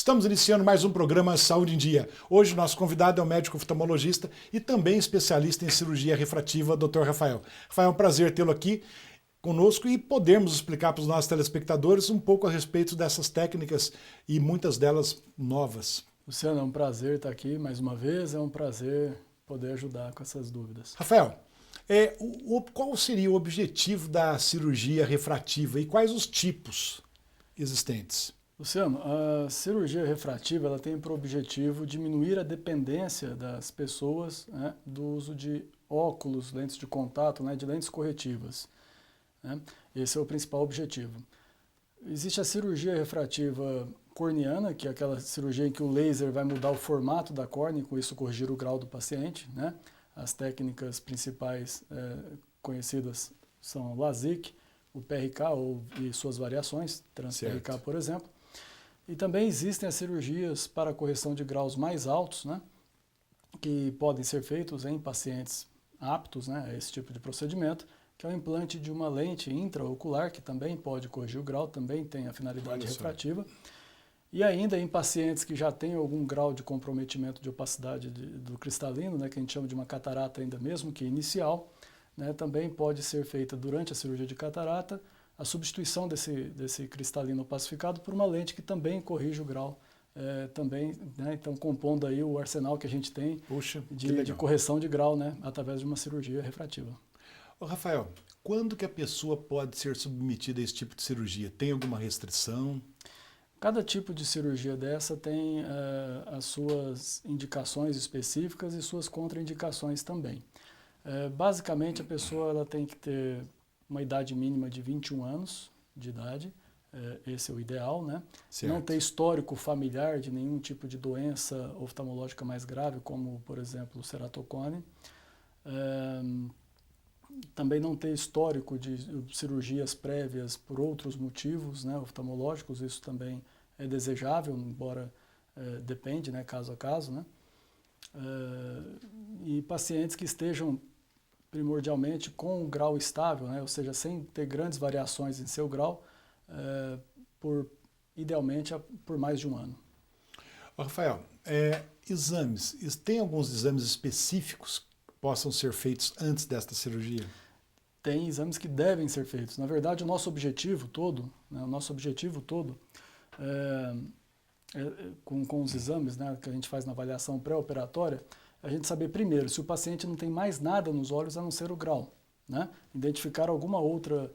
Estamos iniciando mais um programa Saúde em Dia. Hoje nosso convidado é o médico oftalmologista e também especialista em cirurgia refrativa, Dr. Rafael. Rafael, é um prazer tê-lo aqui conosco e podermos explicar para os nossos telespectadores um pouco a respeito dessas técnicas e muitas delas novas. Luciano, é um prazer estar aqui mais uma vez, é um prazer poder ajudar com essas dúvidas. Rafael, qual seria o objetivo da cirurgia refrativa e quais os tipos existentes? Luciano, a cirurgia refrativa ela tem por objetivo diminuir a dependência das pessoas, né, do uso de óculos, lentes de contato, né, de lentes corretivas. Né? Esse é o principal objetivo. Existe a cirurgia refrativa corneana, que é aquela cirurgia em que o laser vai mudar o formato da córnea e com isso corrigir o grau do paciente. Né? As técnicas principais conhecidas são o LASIK, o PRK e suas variações, trans-PRK, por exemplo. E também existem as cirurgias para correção de graus mais altos, né, que podem ser feitos em pacientes aptos, né, a esse tipo de procedimento, que é o implante de uma lente intraocular, que também pode corrigir o grau, também tem a finalidade refrativa. E ainda em pacientes que já têm algum grau de comprometimento de opacidade do cristalino, né, que a gente chama de uma catarata ainda mesmo que inicial, né, também pode ser feita durante a cirurgia de catarata a substituição desse cristalino opacificado por uma lente que também corrige o grau, também, né, então compondo aí o arsenal que a gente tem de correção de grau, né, através de uma cirurgia refrativa. Ô Rafael, quando que a pessoa pode ser submetida a esse tipo de cirurgia? Tem alguma restrição? Cada tipo de cirurgia dessa tem as suas indicações específicas e suas contraindicações também. Basicamente, a pessoa ela tem que ter uma idade mínima de 21 anos de idade, esse é o ideal, né? Não ter histórico familiar de nenhum tipo de doença oftalmológica mais grave, como, por exemplo, o ceratocone. Também não ter histórico de cirurgias prévias por outros motivos, né, oftalmológicos, isso também é desejável, embora depende, né, caso a caso. Né? E pacientes que estejam primordialmente com um grau estável, né, ou seja, sem ter grandes variações em seu grau, idealmente por mais de um ano. Rafael, exames, tem alguns exames específicos que possam ser feitos antes desta cirurgia? Tem exames que devem ser feitos. Na verdade, o nosso objetivo todo, né, com os exames, né, que a gente faz na avaliação pré-operatória, a gente saber primeiro se o paciente não tem mais nada nos olhos a não ser o grau. Né? Identificar alguma outra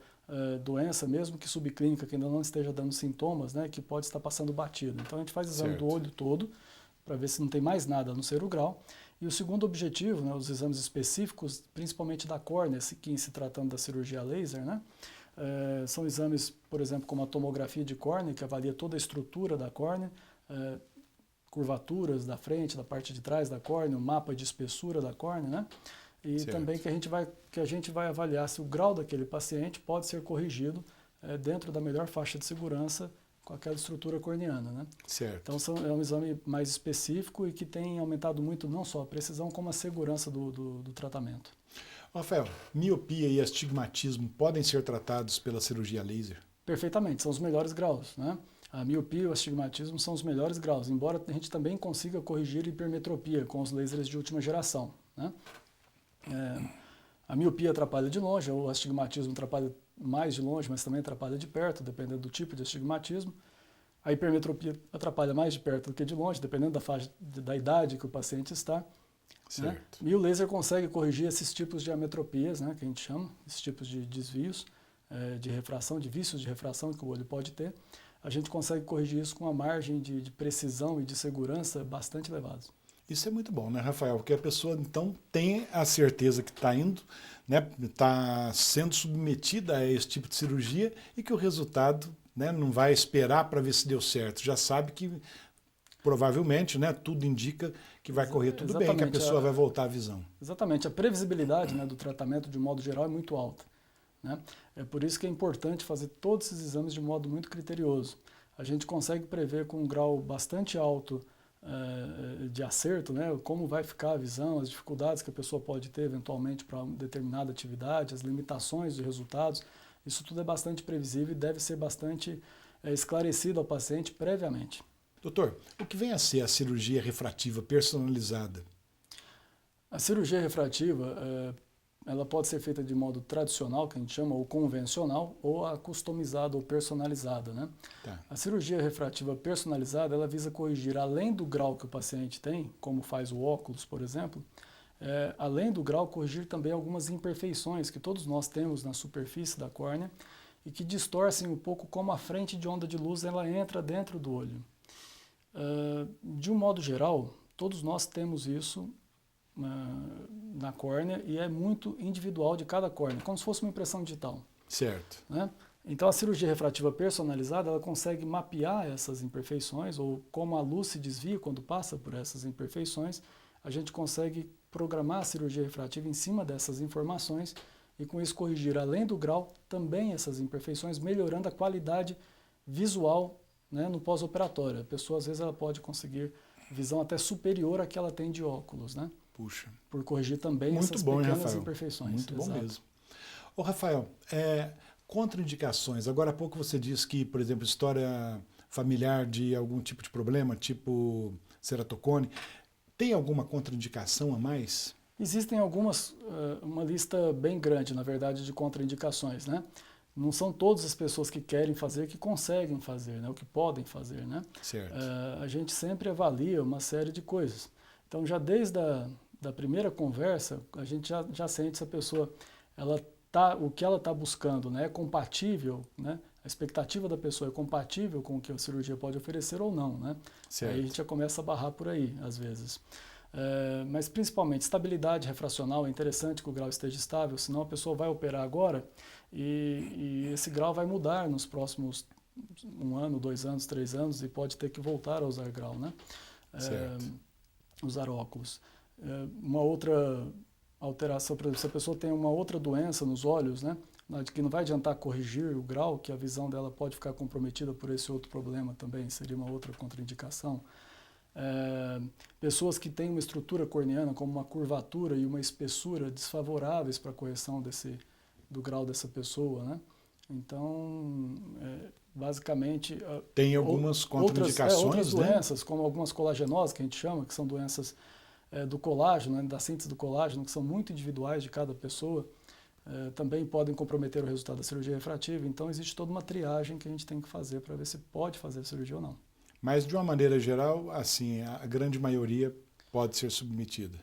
doença, mesmo que subclínica, que ainda não esteja dando sintomas, né, que pode estar passando batido. Então a gente faz exame do olho todo, para ver se não tem mais nada a não ser o grau. E o segundo objetivo, né, os exames específicos, principalmente da córnea, que se tratando da cirurgia laser, né, são exames, por exemplo, como a tomografia de córnea, que avalia toda a estrutura da córnea, curvaturas da frente, da parte de trás da córnea, o mapa de espessura da córnea, né? E também que a gente vai avaliar se o grau daquele paciente pode ser corrigido dentro da melhor faixa de segurança com aquela estrutura corneana, né? Certo. Então é um exame mais específico e que tem aumentado muito não só a precisão, como a segurança do tratamento. Rafael, miopia e astigmatismo podem ser tratados pela cirurgia laser? Perfeitamente, são os melhores graus, né? A miopia e o astigmatismo são os melhores graus, embora a gente também consiga corrigir hipermetropia com os lasers de última geração. Né? A miopia atrapalha de longe, o astigmatismo atrapalha mais de longe, mas também atrapalha de perto, dependendo do tipo de astigmatismo. A hipermetropia atrapalha mais de perto do que de longe, dependendo da faixa da idade que o paciente está. Certo. Né? E o laser consegue corrigir esses tipos de ametropias, né, que a gente chama, esses tipos de desvios de refração, de vícios de refração que o olho pode ter. A gente consegue corrigir isso com uma margem de precisão e de segurança bastante elevados. Isso é muito bom, né, Rafael? Porque a pessoa, então, tem a certeza que está indo, né, está sendo submetida a esse tipo de cirurgia e que o resultado, né, não vai esperar para ver se deu certo. Já sabe que, provavelmente, né, tudo indica que vai correr tudo bem, que a pessoa vai voltar à visão. Exatamente. A previsibilidade, né, do tratamento, de modo geral, é muito alta. Né? É por isso que é importante fazer todos esses exames de modo muito criterioso. A gente consegue prever com um grau bastante alto de acerto, né, como vai ficar a visão, as dificuldades que a pessoa pode ter eventualmente para uma determinada atividade, as limitações de resultados. Isso tudo é bastante previsível e deve ser bastante esclarecido ao paciente previamente. Doutor, o que vem a ser a cirurgia refrativa personalizada? A cirurgia refrativa, ela pode ser feita de modo tradicional, que a gente chama, ou convencional, ou a customizada ou personalizada, né? Tá. A cirurgia refrativa personalizada, ela visa corrigir, além do grau que o paciente tem, como faz o óculos, por exemplo, além do grau, corrigir também algumas imperfeições que todos nós temos na superfície da córnea e que distorcem um pouco como a frente de onda de luz ela entra dentro do olho. De um modo geral, todos nós temos isso na córnea e é muito individual de cada córnea, como se fosse uma impressão digital. Certo. Né? Então a cirurgia refrativa personalizada, ela consegue mapear essas imperfeições, ou como a luz se desvia quando passa por essas imperfeições, a gente consegue programar a cirurgia refrativa em cima dessas informações e com isso corrigir, além do grau, também essas imperfeições, melhorando a qualidade visual, né, no pós-operatório. A pessoa, às vezes, ela pode conseguir visão até superior à que ela tem de óculos, né? Puxa. Por corrigir também Muito essas bom, pequenas Rafael? imperfeições. Muito bom Exato. mesmo. Ô, Rafael, contraindicações. Agora há pouco você disse que, por exemplo, história familiar de algum tipo de problema, tipo ceratocone, tem alguma contraindicação a mais? Existem algumas, uma lista bem grande, na verdade, de contraindicações, né? Não são todas as pessoas que querem fazer que conseguem fazer, né? O que podem fazer, né? Certo. A gente sempre avalia uma série de coisas. Então, já desde da primeira conversa, a gente já sente se a pessoa, o que ela está buscando, né, é compatível, né? A expectativa da pessoa é compatível com o que a cirurgia pode oferecer ou não, né? Certo. Aí a gente já começa a barrar por aí, às vezes. Mas principalmente estabilidade refracional, é interessante que o grau esteja estável, senão a pessoa vai operar agora e esse grau vai mudar nos próximos 1 ano, 2 anos, 3 anos e pode ter que voltar a usar grau, né? Usar óculos. Uma outra alteração, por exemplo, se a pessoa tem uma outra doença nos olhos, né, que não vai adiantar corrigir o grau, que a visão dela pode ficar comprometida por esse outro problema também, seria uma outra contraindicação. Pessoas que têm uma estrutura corneana, como uma curvatura e uma espessura desfavoráveis para a correção do grau dessa pessoa, né? Então, basicamente... Tem algumas contraindicações, outras né? doenças, como algumas colagenoses, que a gente chama, que são doenças do colágeno, né, da síntese do colágeno, que são muito individuais de cada pessoa, também podem comprometer o resultado da cirurgia refrativa. Então, existe toda uma triagem que a gente tem que fazer para ver se pode fazer a cirurgia ou não. Mas, de uma maneira geral, assim, a grande maioria pode ser submetida.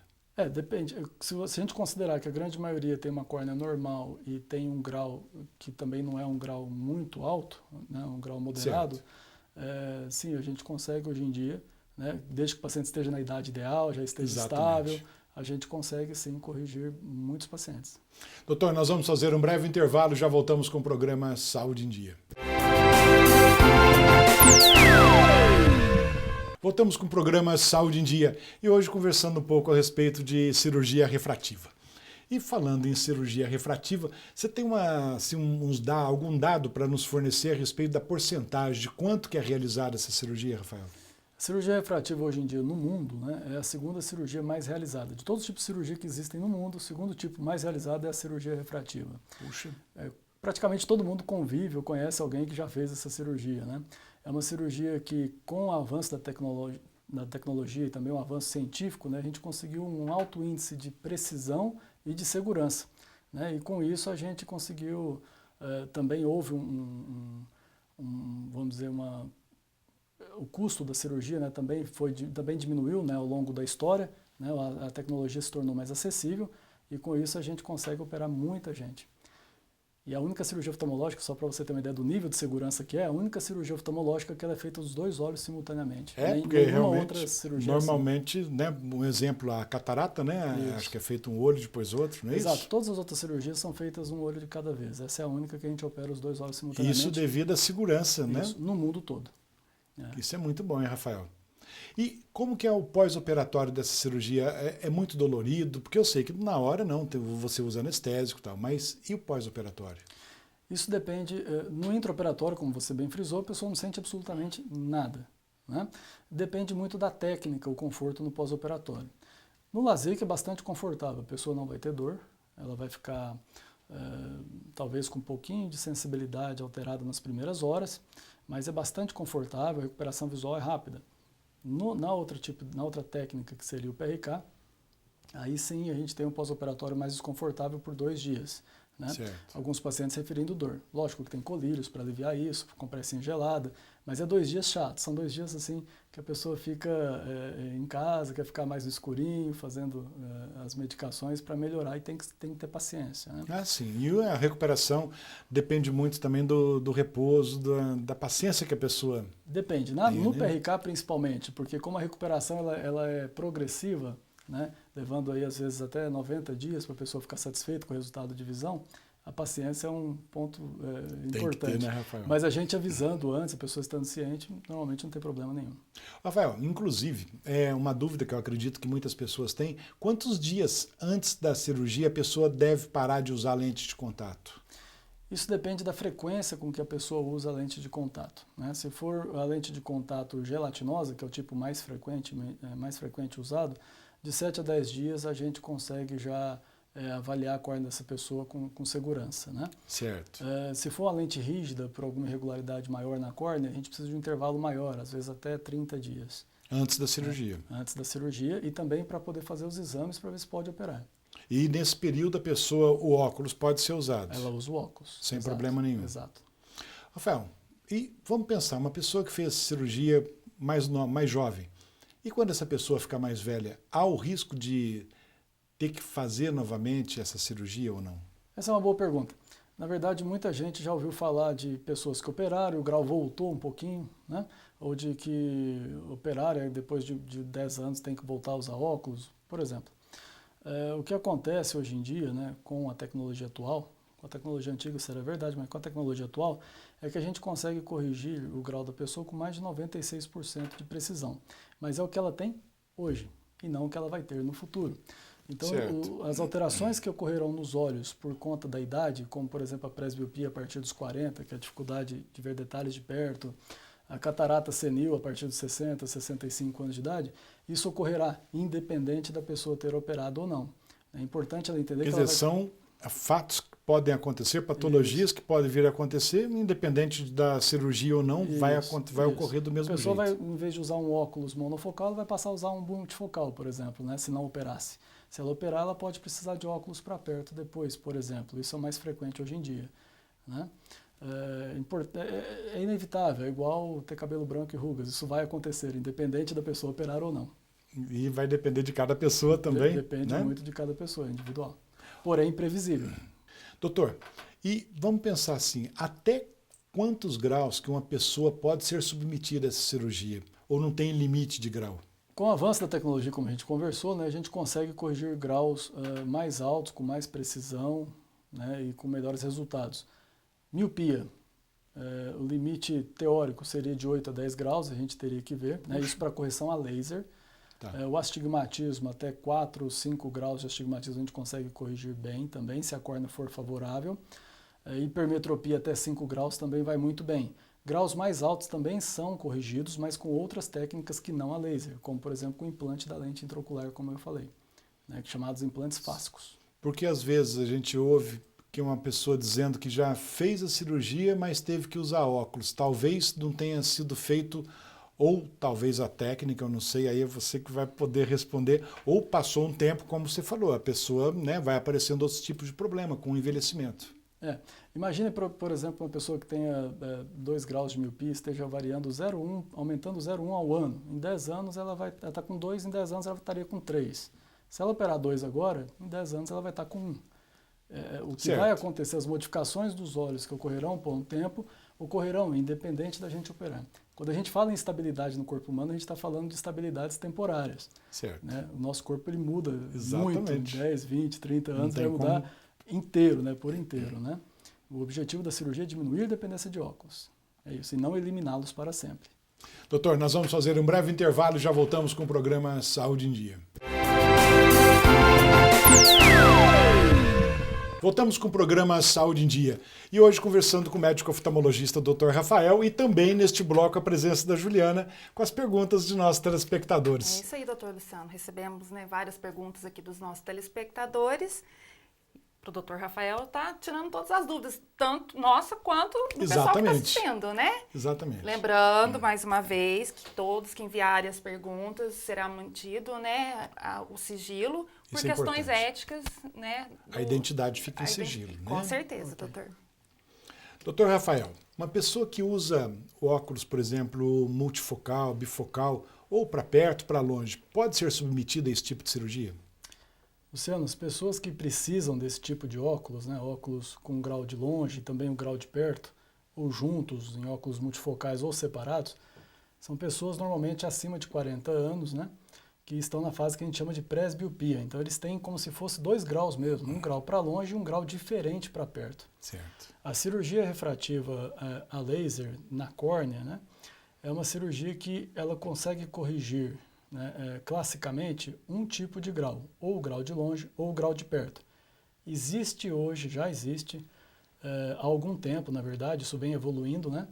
Depende. Se a gente considerar que a grande maioria tem uma córnea normal e tem um grau que também não é um grau muito alto, né, um grau moderado, sim, a gente consegue hoje em dia, né, desde que o paciente esteja na idade ideal, já esteja estável, a gente consegue sim corrigir muitos pacientes. Doutor, nós vamos fazer um breve intervalo, já voltamos com o programa Saúde em Dia. Voltamos com o programa Saúde em Dia e hoje conversando um pouco a respeito de cirurgia refrativa. E falando em cirurgia refrativa, você tem algum dado para nos fornecer a respeito da porcentagem de quanto que é realizada essa cirurgia, Rafael? A cirurgia refrativa hoje em dia no mundo, né, é a segunda cirurgia mais realizada. De todos os tipos de cirurgia que existem no mundo, o segundo tipo mais realizado é a cirurgia refrativa. Puxa. Praticamente todo mundo convive ou conhece alguém que já fez essa cirurgia, né? É uma cirurgia que, com o avanço da tecnologia e também o avanço científico, né, a gente conseguiu um alto índice de precisão e de segurança, né? E com isso a gente conseguiu, também houve vamos dizer, o custo da cirurgia, né, também diminuiu, né, ao longo da história, né? A tecnologia se tornou mais acessível e com isso a gente consegue operar muita gente. E a única cirurgia oftalmológica, só para você ter uma ideia do nível de segurança que é, a única cirurgia oftalmológica que ela é feita dos 2 olhos simultaneamente. Porque realmente, outra cirurgia normalmente, assim, né, um exemplo, a catarata, né, isso. Acho que é feito um olho, depois outro, não é isso? Exato, todas as outras cirurgias são feitas um olho de cada vez. Essa é a única que a gente opera os 2 olhos simultaneamente. Isso devido à segurança, né? Isso, no mundo todo. Isso é muito bom, hein, Rafael? E como que é o pós-operatório dessa cirurgia? É muito dolorido? Porque eu sei que na hora não, você usa anestésico e tal, mas e o pós-operatório? Isso depende, no intraoperatório, como você bem frisou, a pessoa não sente absolutamente nada, né? Depende muito da técnica, o conforto no pós-operatório. No LASIK é bastante confortável, a pessoa não vai ter dor, ela vai ficar talvez com um pouquinho de sensibilidade alterada nas primeiras horas, mas é bastante confortável, a recuperação visual é rápida. Na outra técnica, que seria o PRK, aí sim a gente tem um pós-operatório mais desconfortável por 2 dias. Né? Alguns pacientes referindo dor. Lógico que tem colírios para aliviar isso, compressinha gelada, mas é 2 dias chatos. São 2 dias assim que a pessoa fica em casa, quer ficar mais no escurinho, fazendo as medicações para melhorar e tem que ter paciência. Né? Ah, sim. E a recuperação depende muito também do repouso, da paciência que a pessoa... Depende. No PRK principalmente, porque como a recuperação ela é progressiva, né, levando aí às vezes até 90 dias para a pessoa ficar satisfeita com o resultado de visão, a paciência é um ponto importante. Tem que ter, né, Rafael? Mas a gente avisando antes, a pessoa estando ciente, normalmente não tem problema nenhum. Rafael, inclusive, é uma dúvida que eu acredito que muitas pessoas têm, quantos dias antes da cirurgia a pessoa deve parar de usar lente de contato? Isso depende da frequência com que a pessoa usa a lente de contato. Né? Se for a lente de contato gelatinosa, que é o tipo mais frequente usado, de 7 a 10 dias a gente consegue já avaliar a córnea dessa pessoa com segurança. Né? Certo. Se for uma lente rígida, por alguma irregularidade maior na córnea, a gente precisa de um intervalo maior, às vezes até 30 dias. Antes da cirurgia. Antes da cirurgia e também para poder fazer os exames para ver se pode operar. E nesse período a pessoa, o óculos pode ser usado? Ela usa o óculos. Sem problema nenhum. Exato. Rafael, e vamos pensar, uma pessoa que fez cirurgia mais jovem, e quando essa pessoa ficar mais velha, há o risco de ter que fazer novamente essa cirurgia ou não? Essa é uma boa pergunta. Na verdade, muita gente já ouviu falar de pessoas que operaram, o grau voltou um pouquinho, né? Ou de que operaram e depois de 10 anos tem que voltar a usar óculos, por exemplo. O que acontece hoje em dia, né, com a tecnologia atual, com a tecnologia antiga será verdade, mas com a tecnologia atual, é que a gente consegue corrigir o grau da pessoa com mais de 96% de precisão. Mas é o que ela tem hoje e não o que ela vai ter no futuro. Então, as alterações que ocorrerão nos olhos por conta da idade, como por exemplo a presbiopia a partir dos 40, que é a dificuldade de ver detalhes de perto, a catarata senil a partir dos 60, 65 anos de idade, isso ocorrerá independente da pessoa ter operado ou não. É importante ela entender que são fatos que podem acontecer, patologias que podem vir a acontecer, independente da cirurgia ou não, vai ocorrer do mesmo jeito. A pessoa vai, em vez de usar um óculos monofocal, ela vai passar a usar um multifocal, por exemplo, né, se não operasse. Se ela operar, ela pode precisar de óculos para perto depois, por exemplo. Isso é mais frequente hoje em dia. Né? É inevitável, é igual ter cabelo branco e rugas. Isso vai acontecer, independente da pessoa operar ou não. E vai depender de cada pessoa também. Depende muito de cada pessoa, individual. Porém, imprevisível. Doutor, e vamos pensar assim, até quantos graus que uma pessoa pode ser submetida a essa cirurgia? Ou não tem limite de grau? Com o avanço da tecnologia, como a gente conversou, né, a gente consegue corrigir graus mais altos, com mais precisão, né, e com melhores resultados. Miopia, o limite teórico seria de 8 a 10 graus, a gente teria que ver, né, isso para correção a laser. Tá. O astigmatismo, até 4 ou 5 graus de astigmatismo a gente consegue corrigir bem também, se a córnea for favorável. Hipermetropia até 5 graus também vai muito bem. Graus mais altos também são corrigidos, mas com outras técnicas que não a laser, como por exemplo com o implante da lente intraocular, como eu falei, né, chamados implantes fásicos. Porque às vezes a gente ouve que uma pessoa dizendo que já fez a cirurgia, mas teve que usar óculos. Talvez não tenha sido feito, ou talvez a técnica, eu não sei, aí é você que vai poder responder, ou passou um tempo, como você falou, a pessoa, né, vai aparecendo outros tipos de problema com o envelhecimento. Imagine, por exemplo, uma pessoa que tenha 2 graus de miopia, esteja variando 0,1, aumentando 0,1 ao ano. Em 10 anos ela vai estar com 2, em 10 anos ela estaria com 3. Se ela operar 2 agora, em 10 anos ela vai estar com 1. O que vai acontecer, as modificações dos olhos que ocorrerão por um tempo, ocorrerão independente da gente operar. Quando a gente fala em estabilidade no corpo humano, a gente está falando de estabilidades temporárias. Certo. Né? O nosso corpo ele muda Exatamente. Muito, 10, 20, 30 anos, vai mudar inteiro, né? Por inteiro. Né? O objetivo da cirurgia é diminuir a dependência de óculos. É isso, e não eliminá-los para sempre. Doutor, nós vamos fazer um breve intervalo e já voltamos com o programa Saúde em Dia. Voltamos com o programa Saúde em Dia. E hoje conversando com o médico oftalmologista Dr. Rafael e também neste bloco a presença da Juliana com as perguntas de nossos telespectadores. É isso aí, doutor Luciano. Recebemos várias perguntas aqui dos nossos telespectadores. o doutor Rafael está tirando todas as dúvidas, tanto nossa quanto do pessoal que está Exatamente. assistindo, né? Exatamente. Lembrando, mais uma vez, que todos que enviarem as perguntas será mantido, né, o sigilo, por Isso é questões importante. éticas, né? A identidade fica em sigilo, né? Com certeza, doutor. Doutor Rafael, uma pessoa que usa óculos, por exemplo, multifocal, bifocal, ou para perto, para longe, pode ser submetida a esse tipo de cirurgia? Luciano, as pessoas que precisam desse tipo de óculos, né, óculos com grau de longe e também o grau de perto, ou juntos, em óculos multifocais ou separados, são pessoas normalmente acima de 40 anos, né, que estão na fase que a gente chama de presbiopia. Então eles têm como se fosse 2 graus mesmo, um grau para longe e um grau diferente para perto. Certo. A cirurgia refrativa a laser na córnea, né, é uma cirurgia que ela consegue corrigir, né, classicamente, um tipo de grau, ou o grau de longe ou o grau de perto. Existe hoje, já existe, há algum tempo, na verdade, isso vem evoluindo, né,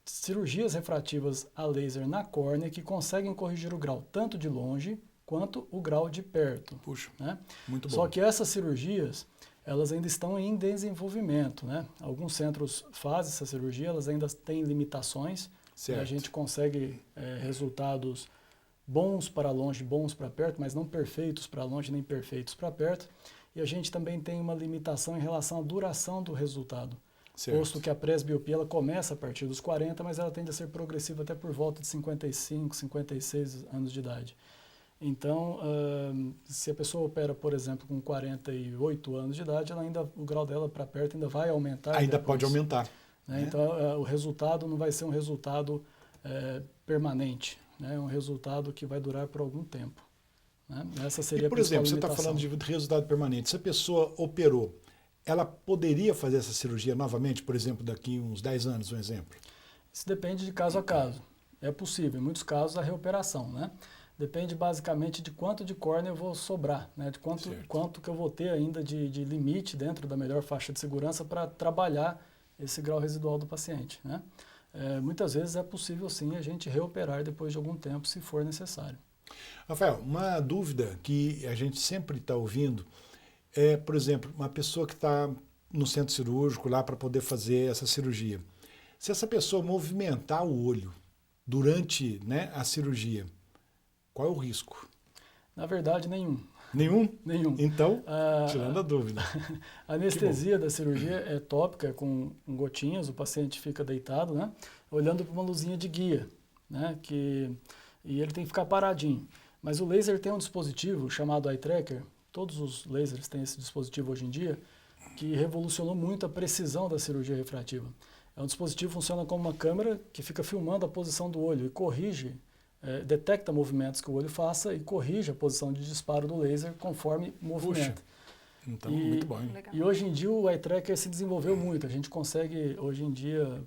cirurgias refrativas a laser na córnea que conseguem corrigir o grau tanto de longe quanto o grau de perto. Puxa, né? muito bom. Só que essas cirurgias, elas ainda estão em desenvolvimento, né? Alguns centros fazem essa cirurgia, elas ainda têm limitações. Certo. A gente consegue resultados bons para longe, bons para perto, mas não perfeitos para longe nem perfeitos para perto. E a gente também tem uma limitação em relação à duração do resultado. Certo. Posto que a presbiopia ela começa a partir dos 40, mas ela tende a ser progressiva até por volta de 55, 56 anos de idade. Então, se a pessoa opera, por exemplo, com 48 anos de idade, ela ainda, o grau dela para perto ainda vai aumentar. Ainda depois, pode aumentar. né? Né? Então, o resultado não vai ser um resultado permanente, né? É um resultado que vai durar por algum tempo. Né? Essa seria E, por a principal exemplo, você está limitação. falando de resultado permanente. Se a pessoa operou, ela poderia fazer essa cirurgia novamente, por exemplo, daqui uns 10 anos, um exemplo? Isso depende de caso a caso. É possível, em muitos casos, a reoperação, né? Depende basicamente de quanto de córnea eu vou sobrar, né? De quanto que eu vou ter ainda de limite dentro da melhor faixa de segurança para trabalhar esse grau residual do paciente, né? Muitas vezes é possível sim a gente reoperar depois de algum tempo, se for necessário. Rafael, uma dúvida que a gente sempre está ouvindo é, por exemplo, uma pessoa que está no centro cirúrgico lá para poder fazer essa cirurgia. Se essa pessoa movimentar o olho durante, né, a cirurgia, qual é o risco? Na verdade, nenhum. Nenhum? Nenhum. Então, tirando a dúvida. A anestesia da cirurgia é tópica, com gotinhas, o paciente fica deitado, né, olhando para uma luzinha de guia, né, e ele tem que ficar paradinho. Mas o laser tem um dispositivo chamado eye tracker, todos os lasers têm esse dispositivo hoje em dia, que revolucionou muito a precisão da cirurgia refrativa. É um dispositivo que funciona como uma câmera que fica filmando a posição do olho e corrige, detecta movimentos que o olho faça e corrige a posição de disparo do laser conforme o movimento. Puxa, então, muito bom. E hoje em dia o eye tracker se desenvolveu muito. A gente consegue, hoje em dia,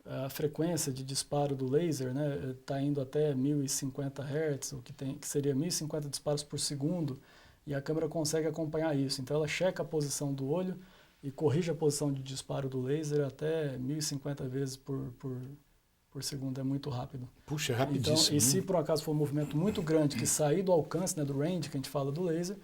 a frequência de disparo do laser, né, está indo até 1050 Hz, o que seria 1050 disparos por segundo, e a câmera consegue acompanhar isso. Então ela checa a posição do olho e corrige a posição de disparo do laser até 1050 vezes por segundo, é muito rápido. Puxa, é rapidíssimo. Então, e se por acaso for um movimento muito grande que sair do alcance, né, do range que a gente fala do laser,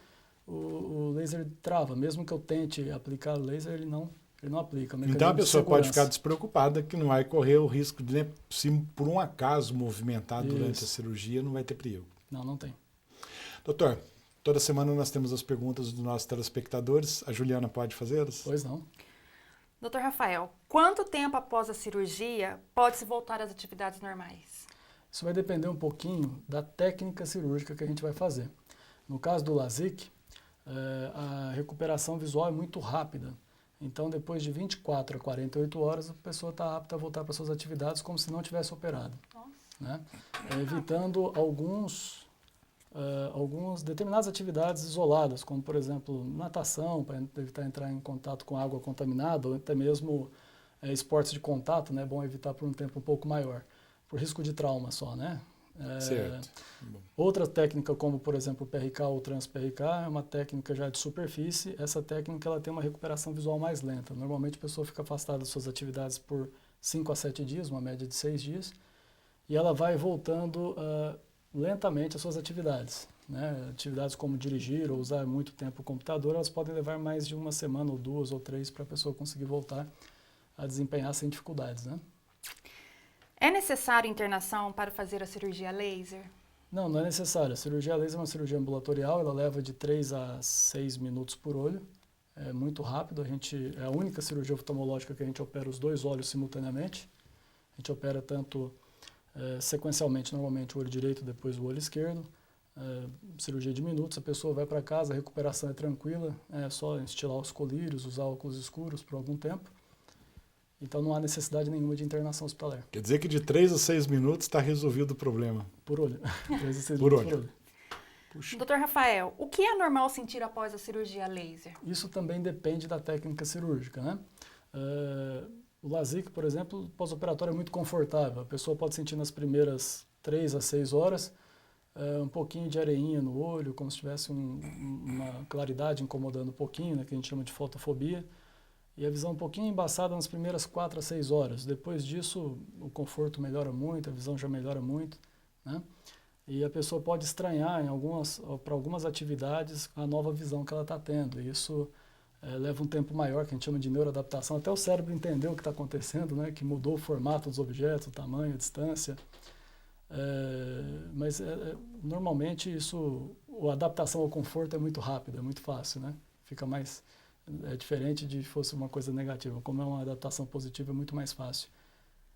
o laser trava. Mesmo que eu tente aplicar o laser, ele não aplica. Então a pessoa pode ficar despreocupada que não vai correr o risco de, né, se por um acaso movimentar durante a cirurgia, não vai ter perigo. Não tem. Doutor, toda semana nós temos as perguntas dos nossos telespectadores. A Juliana pode fazê-las? Pois não. Doutor Rafael, quanto tempo após a cirurgia pode-se voltar às atividades normais? Isso vai depender um pouquinho da técnica cirúrgica que a gente vai fazer. No caso do LASIK, a recuperação visual é muito rápida. Então, depois de 24 a 48 horas, a pessoa está apta a voltar para suas atividades como se não tivesse operado. Né? Evitando algumas determinadas atividades isoladas, como, por exemplo, natação, para evitar entrar em contato com água contaminada, ou até mesmo esportes de contato, né? É bom evitar por um tempo um pouco maior, por risco de trauma só, né? Certo. Outra técnica, como por exemplo o PRK ou o trans-PRK, é uma técnica já de superfície. Essa técnica ela tem uma recuperação visual mais lenta. Normalmente a pessoa fica afastada das suas atividades por 5 a 7 dias, uma média de 6 dias, e ela vai voltando lentamente às suas atividades. né? Atividades como dirigir ou usar muito tempo o computador, elas podem levar mais de uma semana ou 2 ou 3 para a pessoa conseguir voltar a desempenhar sem dificuldades, né? É necessário internação para fazer a cirurgia laser? Não, não é necessário. A cirurgia laser é uma cirurgia ambulatorial, ela leva de 3 a 6 minutos por olho. É muito rápido, é a única cirurgia oftalmológica que a gente opera os 2 olhos simultaneamente. A gente opera tanto sequencialmente, normalmente o olho direito, depois o olho esquerdo. Cirurgia de minutos, a pessoa vai para casa, a recuperação é tranquila, é só estilar os colírios, usar óculos escuros por algum tempo. Então não há necessidade nenhuma de internação hospitalar. Quer dizer que de 3 a 6 minutos está resolvido o problema. Por olho. 3 a 6 Por minutos olho. por olho. Puxa. Doutor Rafael, o que é normal sentir após a cirurgia laser? Isso também depende da técnica cirúrgica, né? O LASIK, por exemplo, o pós-operatório é muito confortável. A pessoa pode sentir nas primeiras 3 a 6 horas um pouquinho de areinha no olho, como se tivesse uma claridade incomodando um pouquinho, né, que a gente chama de fotofobia. E a visão um pouquinho embaçada nas primeiras 4 a 6 horas. Depois disso, o conforto melhora muito, a visão já melhora muito, né? E a pessoa pode estranhar para algumas atividades a nova visão que ela está tendo. E isso leva um tempo maior, que a gente chama de neuroadaptação. Até o cérebro entender o que está acontecendo, né? Que mudou o formato dos objetos, o tamanho, a distância. Mas normalmente a adaptação ao conforto é muito rápida, é muito fácil, né? Fica mais... É diferente de fosse uma coisa negativa. Como é uma adaptação positiva, é muito mais fácil.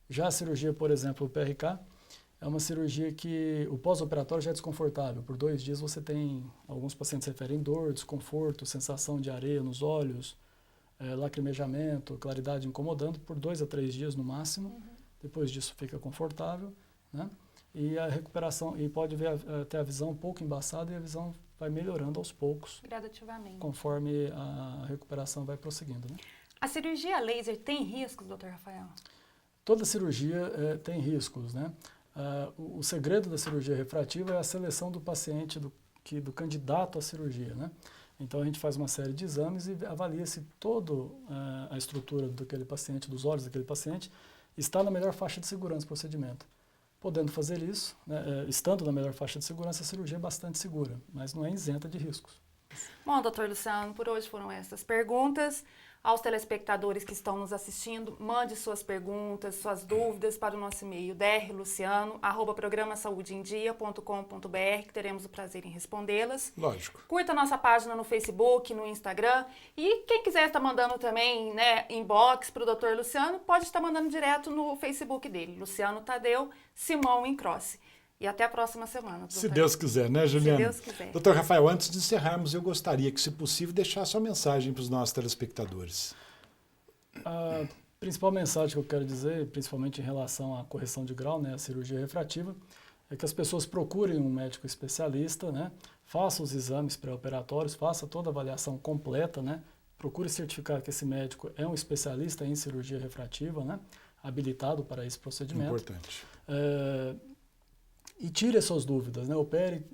Já a cirurgia, por exemplo, o PRK, é uma cirurgia que o pós-operatório já é desconfortável. Por 2 dias você tem, alguns pacientes referem dor, desconforto, sensação de areia nos olhos, lacrimejamento, claridade incomodando, por 2 a 3 dias no máximo. Uhum. Depois disso fica confortável, né? E a recuperação, e pode ver até a visão um pouco embaçada e a visão vai melhorando aos poucos. Gradativamente. Conforme a recuperação vai prosseguindo, né? A cirurgia laser tem riscos, doutor Rafael? Toda cirurgia tem riscos, né? O segredo da cirurgia refrativa é a seleção do paciente, do candidato à cirurgia, né? Então a gente faz uma série de exames e avalia se toda a estrutura daquele paciente, dos olhos daquele paciente, está na melhor faixa de segurança do procedimento. Podendo fazer isso, né, estando na melhor faixa de segurança, a cirurgia é bastante segura, mas não é isenta de riscos. Bom, doutor Luciano, por hoje foram essas perguntas. Aos telespectadores que estão nos assistindo, mande suas perguntas, suas dúvidas para o nosso e-mail drluciano@programasaudeendia.com.br, que teremos o prazer em respondê-las. Lógico. Curta a nossa página no Facebook, no Instagram. E quem quiser estar mandando também, né, inbox para o doutor Luciano, pode estar mandando direto no Facebook dele, Luciano Tadeu Simão Incrossi. E até a próxima semana. Doutor. Se Deus quiser, né, Juliana? Se Deus quiser. Doutor Rafael, antes de encerrarmos, eu gostaria que, se possível, deixasse uma mensagem para os nossos telespectadores. A principal mensagem que eu quero dizer, principalmente em relação à correção de grau, né, a cirurgia refrativa, é que as pessoas procurem um médico especialista, né, faça os exames pré-operatórios, faça toda a avaliação completa, né, procure certificar que esse médico é um especialista em cirurgia refrativa, né, habilitado para esse procedimento. Importante. E tire as suas dúvidas, né? Opere,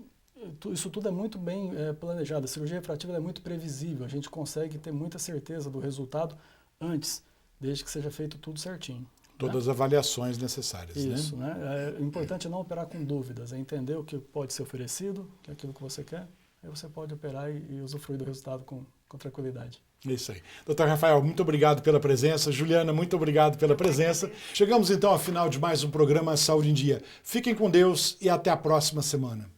isso tudo é muito bem planejado. A cirurgia refrativa é muito previsível, a gente consegue ter muita certeza do resultado antes, desde que seja feito tudo certinho. Todas as avaliações necessárias, isso, né? O importante é não operar com dúvidas, é entender o que pode ser oferecido, que é aquilo que você quer, aí você pode operar e usufruir do resultado com tranquilidade. É isso aí. Doutor Rafael, muito obrigado pela presença. Juliana, muito obrigado pela presença. Chegamos então ao final de mais um programa Saúde em Dia. Fiquem com Deus e até a próxima semana.